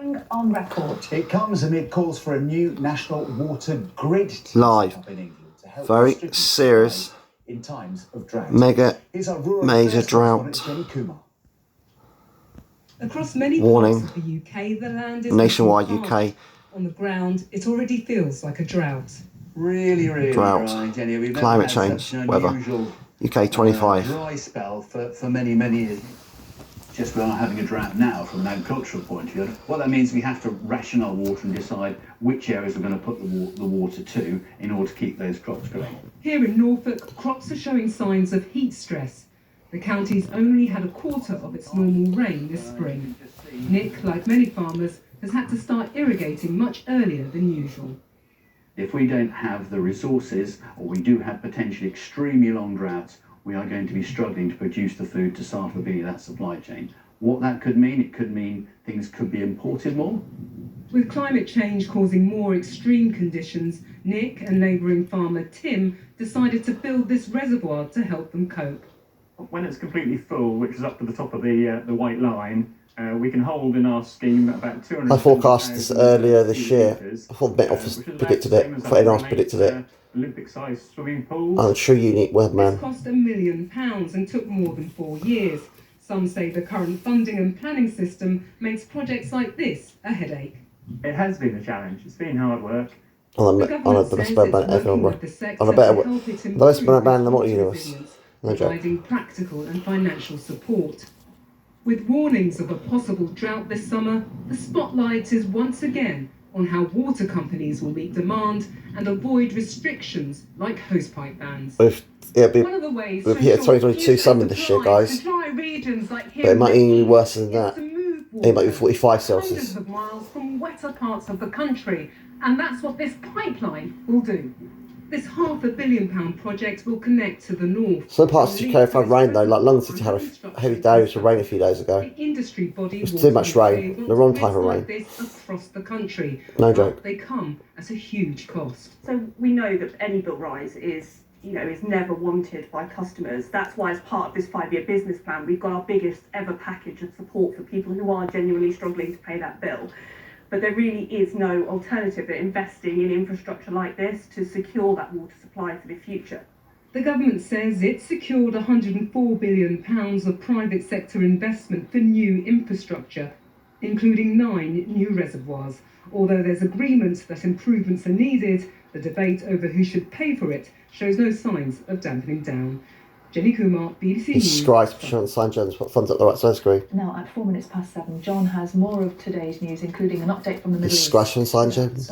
On record. It comes amid calls for a new national water grid live. Up in England to help Very serious, in times of drought. major drought. Across many Warning. parts of the UK, the land is Nationwide parched. UK. On the ground, it already feels like a drought. Really drought, dry, Jenny. We've climate never had change, such an weather. unusual, UK 25. dry spell for many years. Just we are having a drought now from an agricultural point of view. What that means, we have to ration our water and decide which areas we're going to put the water to in order to keep those crops going. Here in Norfolk, crops are showing signs of heat stress. The county's only had a quarter of its normal rain this spring. Nick, like many farmers, has had to start irrigating much earlier than usual. If we don't have the resources, or we do have potentially extremely long droughts, we are going to be struggling to produce the food to start with being that supply chain. What that could mean, it could mean things could be imported more. With climate change causing more extreme conditions, Nick and neighbouring farmer Tim decided to build this reservoir to help them cope. When it's completely full, which is up to the top of the white line, we can hold in our scheme about 200. I forecast this earlier this year. I thought the Met Office predicted it. I thought anyone else predicted it. Olympic-sized swimming pools. I'm a true unique word man. This cost £1 million and took more than 4 years. Some say the current funding and planning system makes projects like this a headache. It has been a challenge. It's been hard work. I'm the best man ever. I'm the best man in the modern universe. No joke. Providing practical and financial support. With warnings of a possible drought this summer, the spotlight is once again on how water companies will meet demand and avoid restrictions like hosepipe bans. One of the ways we've hit a 2022 summer this year, guys. But it might even be worse than that. It might be 45 Celsius. Hundreds of miles from wetter parts of the country, and that's what this pipeline will do. This £500 million project will connect to the north. Some parts of the UK have had rain though, like London City had a heavy day of rain a few days ago. The industry body it was too much rain, the wrong type of rain. This across the country. No joke. They come at a huge cost. So we know that any bill rise is never wanted by customers. That's why as part of this 5-year business plan, we've got our biggest ever package of support for people who are genuinely struggling to pay that bill. But there really is no alternative to investing in infrastructure like this to secure that water supply for the future. The government says it secured £104 billion of private sector investment for new infrastructure, including 9 new reservoirs. Although there's agreement that improvements are needed, the debate over who should pay for it shows no signs of dampening down. Jenny Kumar, BBC News. Subscribe to Sean Sanchez, put thumbs up the right side screen. Now at 7:04, John has more of today's news, including an update from the Middle East. Subscribe to Sean Sanchez.